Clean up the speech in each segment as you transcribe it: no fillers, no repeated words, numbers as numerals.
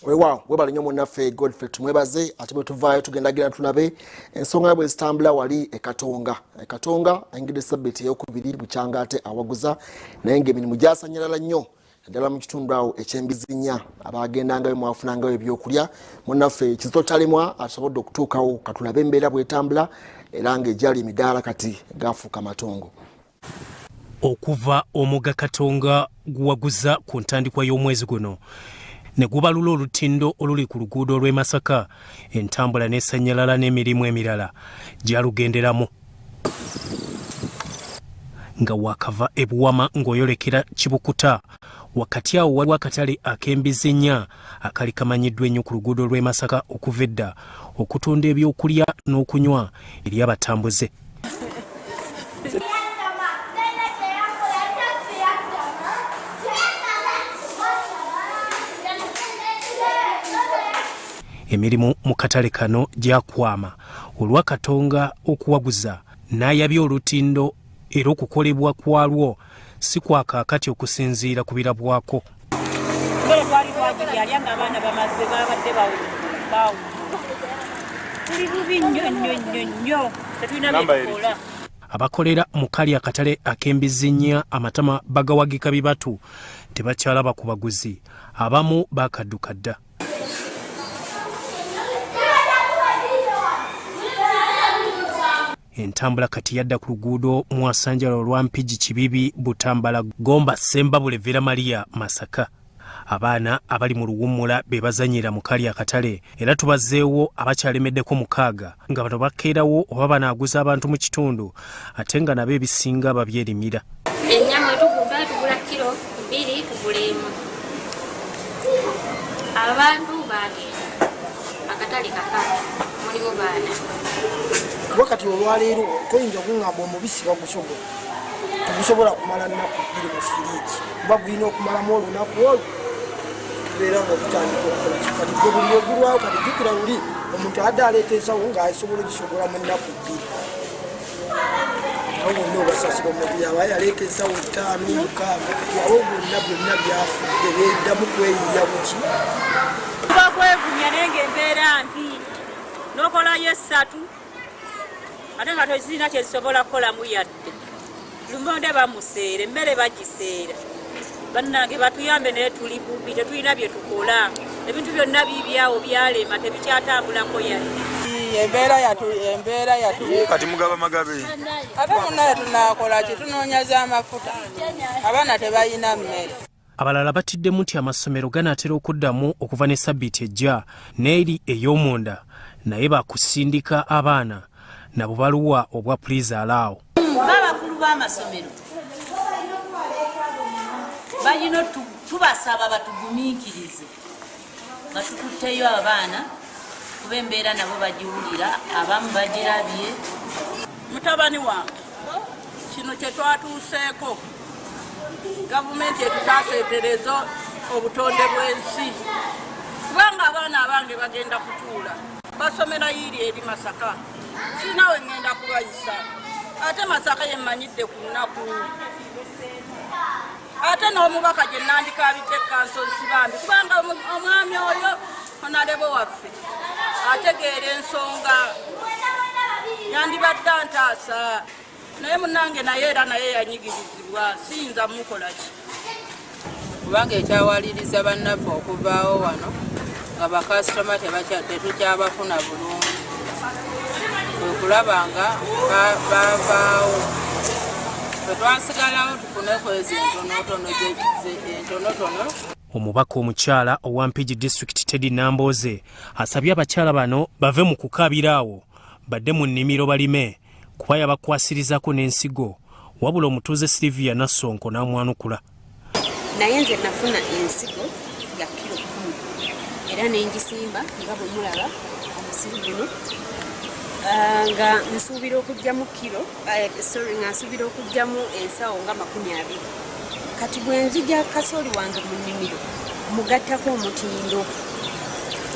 Wewa webali nyo munaffe Godfrey tumwebaze ate bwe tuvaayo tugendagira tunabe ensonga bwe zitambula wali Katonga engide sabiti eyokubiri bukyanga ate awaguza naye ng'emirimu gyasanyalala nnyo ddala mu kitundu awo ekyembizinya abagendangayo mwafunangayo ebyokulya munaffe kizitotalimwa asobodde okutuukawo katulabe embeera bwetambula era ng'egyali emidaala kati gafuuka matongo. Okuva omuga Katonga guwaguza ku ntandikwa y'omwezi guno ne gubalula olutindo oluli ku luguudo olw'e Masaka entambula n'esanyalala n'emirimu emirala gyalugenderamu nga wakava ebuwama ng'oyolekera Kibukuta wakati awo waliwo akatale ak'embizinya akali kamanyiddwa ennyo ku luguudo lw'e Masaka okuva edda okutunda ebyokulya n'okunywa eri abatambuze. Emirimu mu katale kano gyakwama olwa Katonga okuwaguza n'ayabya olutindo era okukolebwa kwalwo si kwa kaakati okusinziira ku birabwako. Abakolera mu kali akatale ak'embizinya amatama bagawagika bibatu tebakyalaba ku baguzi abamu bakadduka dda. Entambula kati yadda ku luguudo mwasanjala olwa Mpigi Kibibi Butambala Gomba Sembabule Vera Maria Masaka. Abaana abali mu luwummula be bazannyira mu kali akatale era tubazeewo abakyalemeddeko mukaaga nga bano bakeerawo oba banaaguza abantu mu kitundu ate nga nabo ebisinga babyerimira. Ennyama tugula kilo 2 tugulemu. Abantu bagenda akatale kakati mulimu baana. Wakati olwaleero toyinza kungamba omubisi bagusobola tegusobola kumala nnaku 2 mu firiji kuba gulina okumalamu olunaku olwo tubeera nga okutandika okukola kikati gwe buli ogulwawo kati jjukira luli omuntu adde aleeta ensawo ng'asobola ogisogolamu ennaku 2 awo bonna obasasira omuntu yaba yaleeta ensawo 5 6 kati awo bonna byonna byafudde beeddamu kweyiya buki kuba kwegunya naye ng'embeera mbi n'okolayo 3 ate nga tozina kyezisobola kukolamu yadde lumonde bamuseera emmere bagiseera bannange batuyambe naye tuli bubi tetulina bye tukola ebintu byonna bibyawo byalema tebikyatambulako yadde embeera yatu kati mugaba magabe ate munaye tunakola ki tunoonyaza amafuta abaana tebalina mmere. Abalala batiddemu nti amasomero ganaatera okuddamu okuva ne sabbiiti ejja n'eri ey'omunda naye bakusindika abaana nabo baluwa obwa please allow. Babakulu b'amasomero balina tubasaba batugumiikirize batukuteyo abaana kuba embeera nabo bagiwulira abamu bagirabye. Mutabani wange kino kye twatuuseeko gavumenti etutaaseeterezo obutonde bw'ensi kubanga abaana abange bagenda kutuula basomera yiri eri Masaka sinawe ngenda kubayisa ate Masaka yemmanyidde ku lunaku ate n'omubaka gye nandikaabidde kansozi bambi kubanga omwami oyo onalebo waffe ategeera ensonga yandibadde antaasa naye munnange naye era naye yanyigirizibwa siyinza mukola ki kubanga ekyawaliriza bannaffe okuvaawo wano nga bakasitoma tetukyabafuna bulungi okulaba nga bavaawo twetwasigalawo tufuneko ezo entonotono. Omubaka omukyala owa Mpigi District Teddy Namboze asabye abakyala bano bave mu kukaabiraawo badde mu nnimiro balime kuba yabakwasirizako n'ensigo wabula omutuuze Silvia Nassonko n'amwanukula. Naye nze nafuna ensigo ya kilo 10 era n'engisimba nga bwe mulaba omusiru guno nga nsuubira okugyamu nsuubira okugyamu ensawo nga 20 kati bwe nzija kasooli wange mu nnimiro mugattako omutindo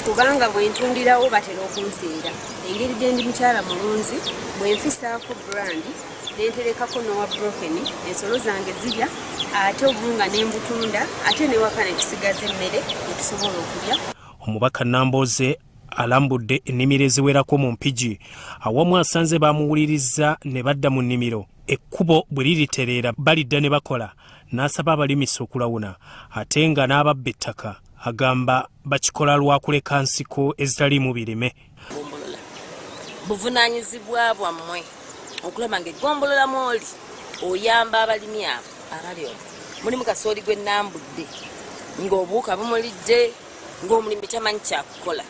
kubanga bwe ntundirawo batera okunseera engeri gye ndi mukyala mulunzi bwe nfisaako brandi nenterekako nowa broken ensolo zange zirya ate obulunga n'embutunda ate newaka ne tusigaza emmere etusobola okulya. Omubaka Namboze alambudde ennimiro eziwerako mu Mpigi awamu asanze bamuwuliriza ne badda mu nnimiro ekkubo bwe liritereera balidda ne bakola n'asaba abalimisa okulawuna ate nga n'ababba ettaka agamba bakikola lwakuleka nsiko ezitaliimu birime. Buvunaanyizibwa bwammwe okulaba ng'eggombolola mw'oli oyamba abalimi abo abali omwo mulimu kasooli gwe nnambudde ng'obuuka bumulidde ng'omulimi tamanyi kyakukola.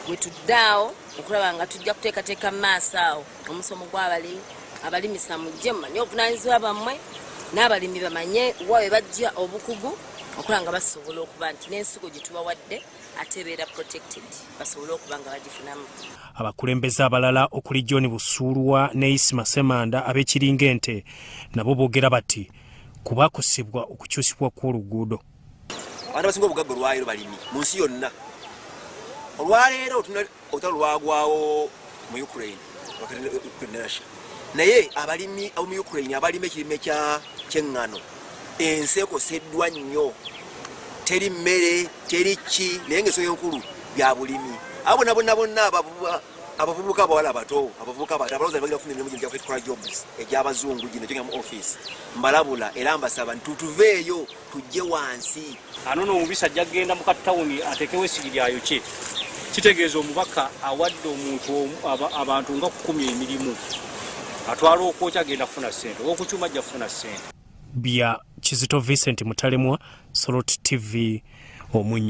Bwe tuddaawo okulaba nga tujja kuteekateeka mu maaso awo omusomo gw'abalimi abalimisa mujje mumanye obuvunaanyizibwa bwammwe n'abalimi bamanye wa we bajja obukugu okulaba nga basobola okuba nti n'ensigo gye tubawadde ate ebeera protected basobole okuba nga bagifunamu. Abakulembeze abalala okuli John Busuulwa ne Isima Semanda ab'ekiringa ente nabo boogera bati kubakosebwa okukyusibwa kw'oluguudo. Abantu basinga obugagga olwaleero balimi mu nsi yonna. Olwaleero olutalo lwagwawo mu Ukraine ne Russia. Naye abalimi mu Ukraine abalima ekirime ky'eŋŋano ensi ekoseddwa nnyo. Teri mmere, teri ki, naye ng'ensonga enkulu bya bulimi. Abo bonna abavubuka abawala abato, abavubuka abato abalowooza bagenda kufuna emirimu gye gya jobs egy'abazungu gino gye mu office. Mbalabula era mbasaba nti tuveeyo tujje wansi. Ano n'omubisi ajja kugenda mu katawuni ateekewo essigi lyayo kye. Kitegeeza omubaka awadde omuntu abantu nga 10 emirimu. Atwala okwokya agenda kufuna ssente, okukyuma ajja kufuna ssente. Bya Kizito Vincent Mutalemwa, Sorot TV, Omunyo.